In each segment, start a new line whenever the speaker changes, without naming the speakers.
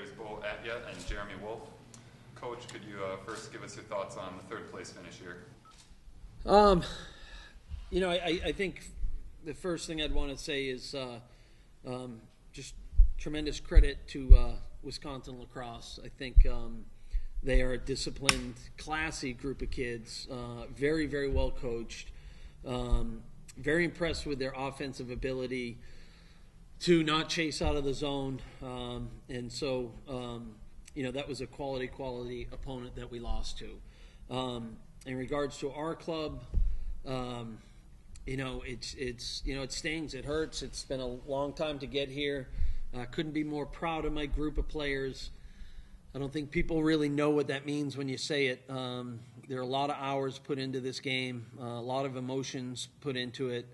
players Beau Attyah and Jeremy Wolf. Coach, could you first give us your thoughts on the third place finish here?
I think the first thing I'd want to say is just tremendous credit to Wisconsin-La Crosse. I think they are a disciplined, classy group of kids, very, very well coached, very impressed with their offensive ability to not chase out of the zone. And so, that was a quality opponent that we lost to. In regards to our club, it stings, it hurts. It's been a long time to get here. Couldn't be more proud of my group of players. I don't think people really know what that means when you say it. There are a lot of hours put into this game, a lot of emotions put into it.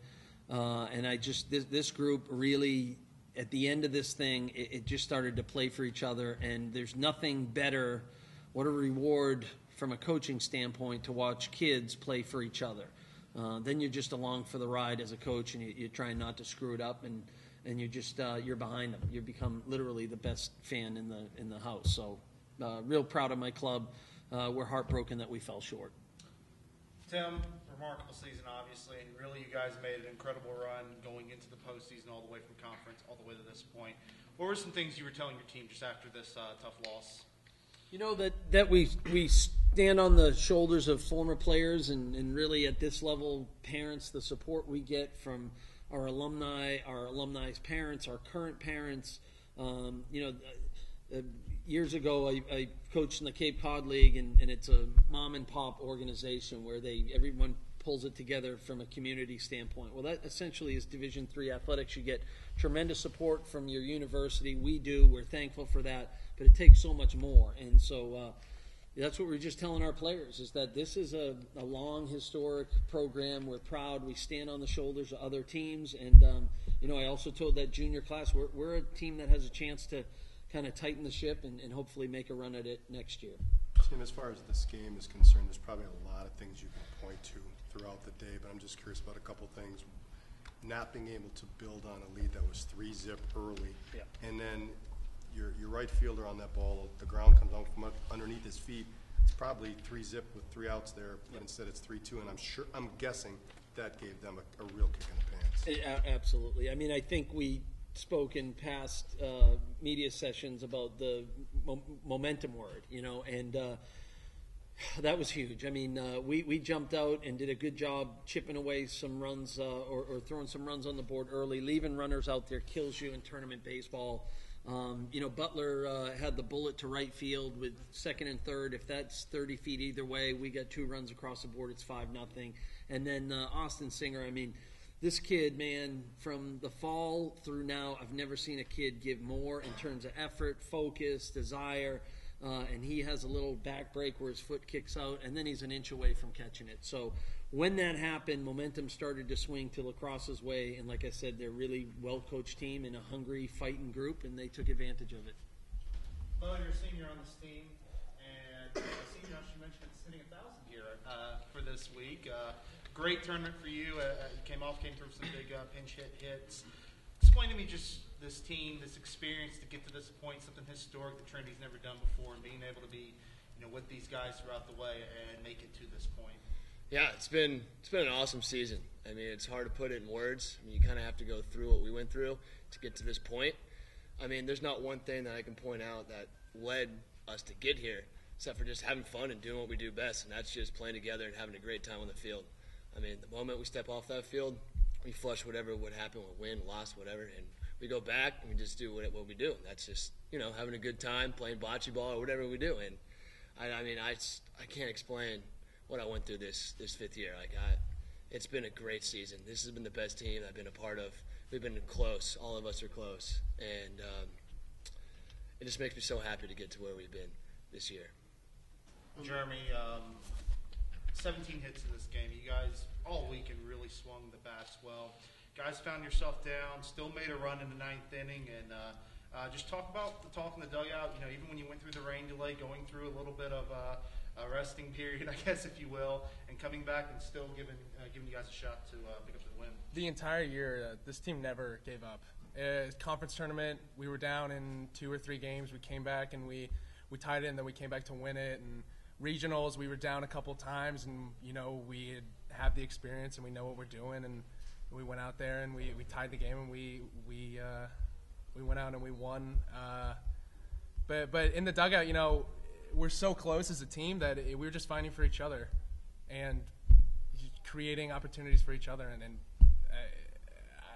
And this group really, at the end of this thing, it just started to play for each other. And there's nothing better, what a reward from a coaching standpoint, to watch kids play for each other. Then you're just along for the ride as a coach, and you're trying not to screw it up, and you're behind them. You become literally the best fan in the house. So real proud of my club. We're heartbroken that we fell short.
Tim, remarkable season, obviously, and really you guys made an incredible run going into the postseason all the way from conference all the way to this point. What were some things you were telling your team just after this tough loss?
That we stand on the shoulders of former players, and really at this level, parents, the support we get from our alumni's parents, our current parents. Years ago, I coached in the Cape Cod League, and it's a mom and pop organization where everyone pulls it together from a community standpoint. Well, that essentially is Division III athletics. You get tremendous support from your university. We do. We're thankful for that, but it takes so much more. And so that's what we're just telling our players, is that this is a long, historic program. We're proud. We stand on the shoulders of other teams. And, I also told that junior class, we're a team that has a chance to kind of tighten the ship and hopefully make a run at it next year.
Tim, as far as this game is concerned, there's probably a lot of things you can point to throughout the day, but I'm just curious about a couple things. Not being able to build on a lead that was 3-zip early,
yeah. And
then your right fielder on that ball, the ground comes out from underneath his feet. It's probably 3-zip with 3 outs there, but
yep.
Instead it's 3-2, and I'm guessing that gave them a real kick in the pants.
Absolutely. I mean, I think we spoke in past media sessions about the momentum word, and that was huge. I mean, we jumped out and did a good job chipping away some runs or throwing some runs on the board early. Leaving runners out there kills you in tournament baseball. Butler had the bullet to right field with second and third. If that's 30 feet either way, we got 2 runs across the board. It's 5-0. And then Austin Singer, I mean, this kid, man, from the fall through now, I've never seen a kid give more in terms of effort, focus, desire. And he has a little back break where his foot kicks out, and then he's an inch away from catching it. So when that happened, momentum started to swing to La Crosse's way. And like I said, they're a really well-coached team and a hungry, fighting group, and they took advantage of it.
Well, you're a senior on this team, and senior, she mentioned it's hitting 1,000 here for this week. Great tournament for you. You came through some big pinch hits. Explain to me just this team, this experience to get to this point, something historic that Trinity's never done before, and being able to be, with these guys throughout the way and make it to this point.
Yeah, it's been an awesome season. I mean, it's hard to put it in words. I mean, you kind of have to go through what we went through to get to this point. I mean, there's not one thing that I can point out that led us to get here, except for just having fun and doing what we do best, and that's just playing together and having a great time on the field. I mean, the moment we step off that field, we flush whatever would happen, we'll win, lost, whatever, and we go back and we just do what we do. That's just, having a good time, playing bocce ball or whatever we do. And I can't explain what I went through this 5th year. It's been a great season. This has been the best team I've been a part of. We've been close. All of us are close. And it just makes me so happy to get to where we've been this year.
Jeremy, 17 hits in this game. You guys all weekend really swung the bats well. Guys found yourself down, still made a run in the 9th inning, and just talk about the talk in the dugout. Even when you went through the rain delay, going through a little bit of a resting period, I guess, if you will, and coming back and still giving you guys a shot to pick up the win.
The entire year, this team never gave up. Conference tournament, we were down in 2 or 3 games. We came back and we tied it, and then we came back to win it. And regionals, we were down a couple times, and we had the experience and we know what we're doing, and we went out there and we tied the game, and we went out and we won. But in the dugout, we're so close as a team that we were just fighting for each other and creating opportunities for each other. And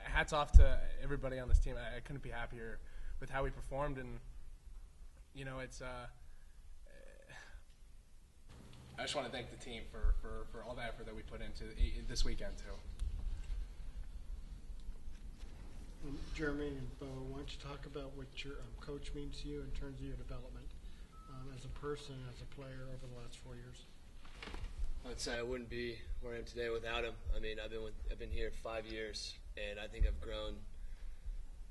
hats off to everybody on this team. I couldn't be happier with how we performed, and it's. I just want to thank the team for all the effort that we put into this weekend too.
Jeremy and Beau, why don't you talk about what your coach means to you in terms of your development as a person, as a player over the last 4 years?
I'd say I wouldn't be where I am today without him. I mean, I've been here 5 years, and I think I've grown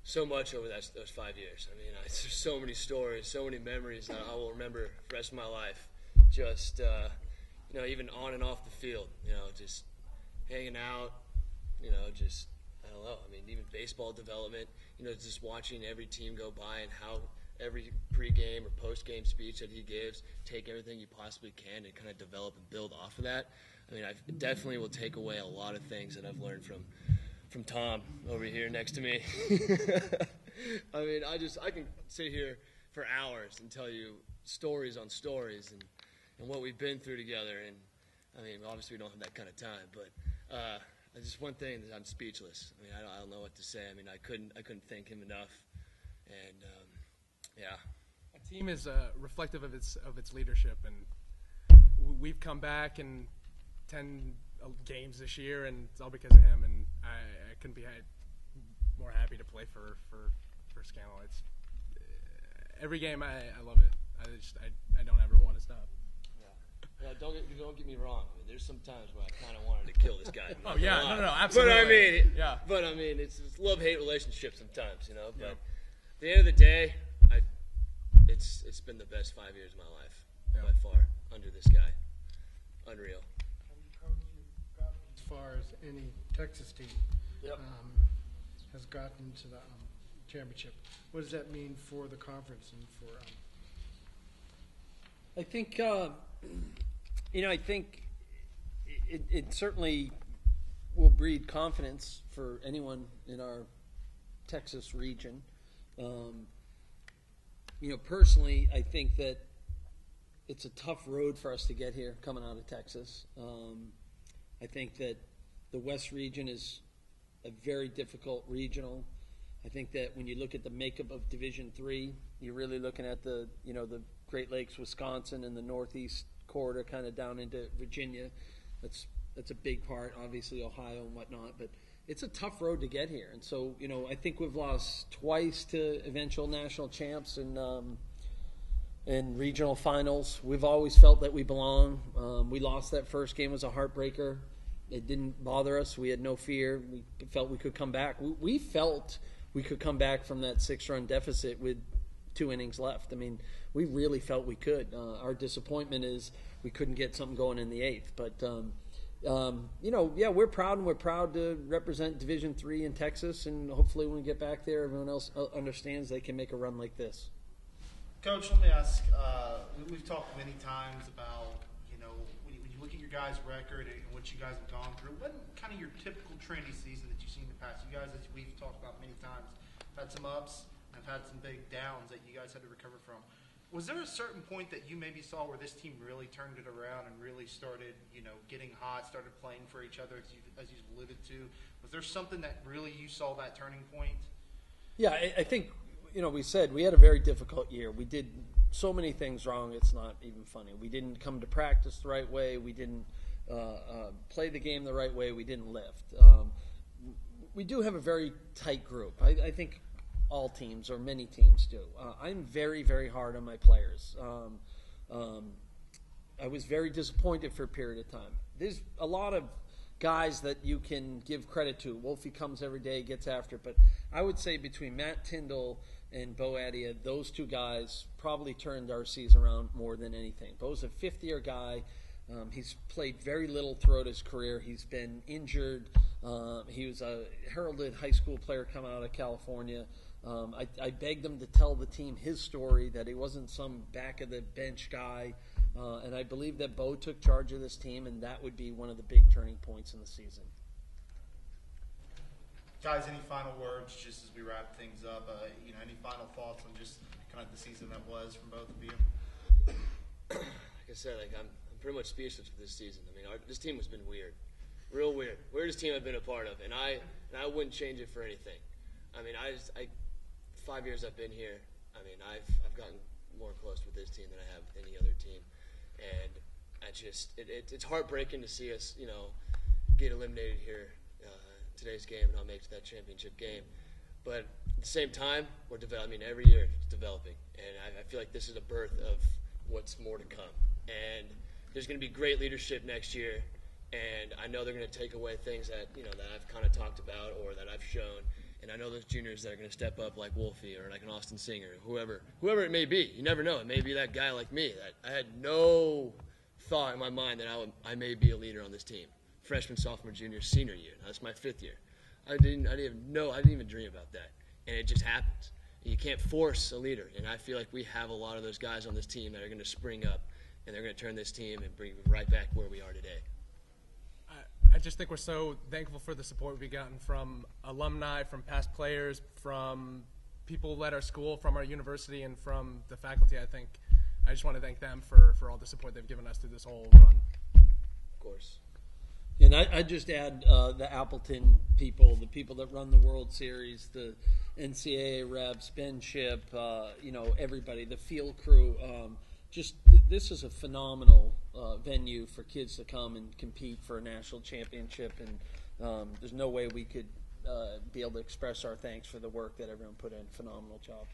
so much over those 5 years. I mean, there's so many stories, so many memories that I will remember the rest of my life. Just even on and off the field, just hanging out, just. I don't know. I mean, even baseball development, just watching every team go by and how every pregame or postgame speech that he gives, take everything you possibly can and kind of develop and build off of that. I mean, I definitely will take away a lot of things that I've learned from Tom over here next to me. I mean, I can sit here for hours and tell you stories on stories and what we've been through together. And I mean, obviously we don't have that kind of time, but just one thing that I'm speechless. I mean, I don't know what to say. I mean, I couldn't thank him enough. And yeah,
a team is reflective of its leadership, and we've come back in 10 games this year, and it's all because of him. And I couldn't be more happy to play for Scannell. It's every game I love it. I don't ever want to stop.
Yeah, don't get me wrong. I mean, there's some times where I kind of wanted to kill this guy.
Oh yeah, no, absolutely.
But I mean, it's love-hate relationship sometimes, But at the end of the day, it's been the best 5 years of my life by far under this guy. Unreal.
Coach, you've gotten as far as any Texas team has gotten to the championship. What does that mean for the conference and for?
I think. I think it certainly will breed confidence for anyone in our Texas region. Personally, I think that it's a tough road for us to get here coming out of Texas. I think that the West region is a very difficult regional. I think that when you look at the makeup of Division III, you're really looking at the Great Lakes, Wisconsin, and the Northeast corridor, kind of down into Virginia. That's a big part, obviously Ohio and whatnot, but it's a tough road to get here. And so, I think we've lost twice to eventual national champs and regional finals. We've always felt that we belong. We lost that first game. It was a heartbreaker. It didn't bother us. We had no fear. We felt we could come back. We felt we could come back from that 6-run deficit with 2 innings left. I mean, we really felt we could. Our disappointment is we couldn't get something going in the 8th. But, we're proud, and we're proud to represent Division III in Texas. And hopefully when we get back there, everyone else understands they can make a run like this.
Coach, let me ask, we've talked many times about, when you look at your guys' record and what you guys have gone through, what kind of your typical Trinity season that you've seen in the past? You guys, as we've talked about many times, have had some ups, have had some big downs that you guys had to recover from. Was there a certain point that you maybe saw where this team really turned it around and really started, getting hot, started playing for each other, as you alluded to? Was there something that really you saw that turning point?
Yeah, I think, we said we had a very difficult year. We did so many things wrong, it's not even funny. We didn't come to practice the right way. We didn't play the game the right way. We didn't lift. We do have a very tight group. I think all teams, or many teams, do. I'm very, very hard on my players. I was very disappointed for a period of time. There's a lot of guys that you can give credit to. Wolfie comes every day, gets after it. But I would say between Matt Tyndall and Beau Attyah, those 2 guys probably turned our season around more than anything. Beau's a 5th-year guy. He's played very little throughout his career. He's been injured He was a heralded high school player coming out of California. I begged him to tell the team his story, that he wasn't some back-of-the-bench guy. And I believe that Beau took charge of this team, and that would be one of the big turning points in the season.
Guys, any final words just as we wrap things up? Any final thoughts on just kind of the season that was from both of you?
Like I said, I'm pretty much speechless with this season. I mean, this team has been weird, real weird. Weirdest team I've been a part of, and I wouldn't change it for anything. I mean, 5 years I've been here. I mean, I've gotten more close with this team than I have with any other team, and it's heartbreaking to see us, get eliminated here today's game and not make it to that championship game. But at the same time, we're developing. Every year it's developing, and I feel like this is a birth of what's more to come. And there's going to be great leadership next year, and I know they're going to take away things that that I've kind of talked about or that I've shown. And I know those juniors that are going to step up like Wolfie or like an Austin Singer, whoever it may be. You never know. It may be that guy like me that I had no thought in my mind that I may be a leader on this team. Freshman, sophomore, junior, senior year. That's my 5th year. I didn't even dream about that, and it just happens. You can't force a leader, and I feel like we have a lot of those guys on this team that are going to spring up, and they're going to turn this team and bring it right back where we are today.
I just think we're so thankful for the support we've gotten from alumni, from past players, from people who led our school, from our university, and from the faculty. I just want to thank them for all the support they've given us through this whole run.
Of course.
And I just add the Appleton people, the people that run the World Series, the NCAA reps, Ben Ship, everybody, the field crew. This is a phenomenal venue for kids to come and compete for a national championship, and there's no way we could be able to express our thanks for the work that everyone put in. Phenomenal job.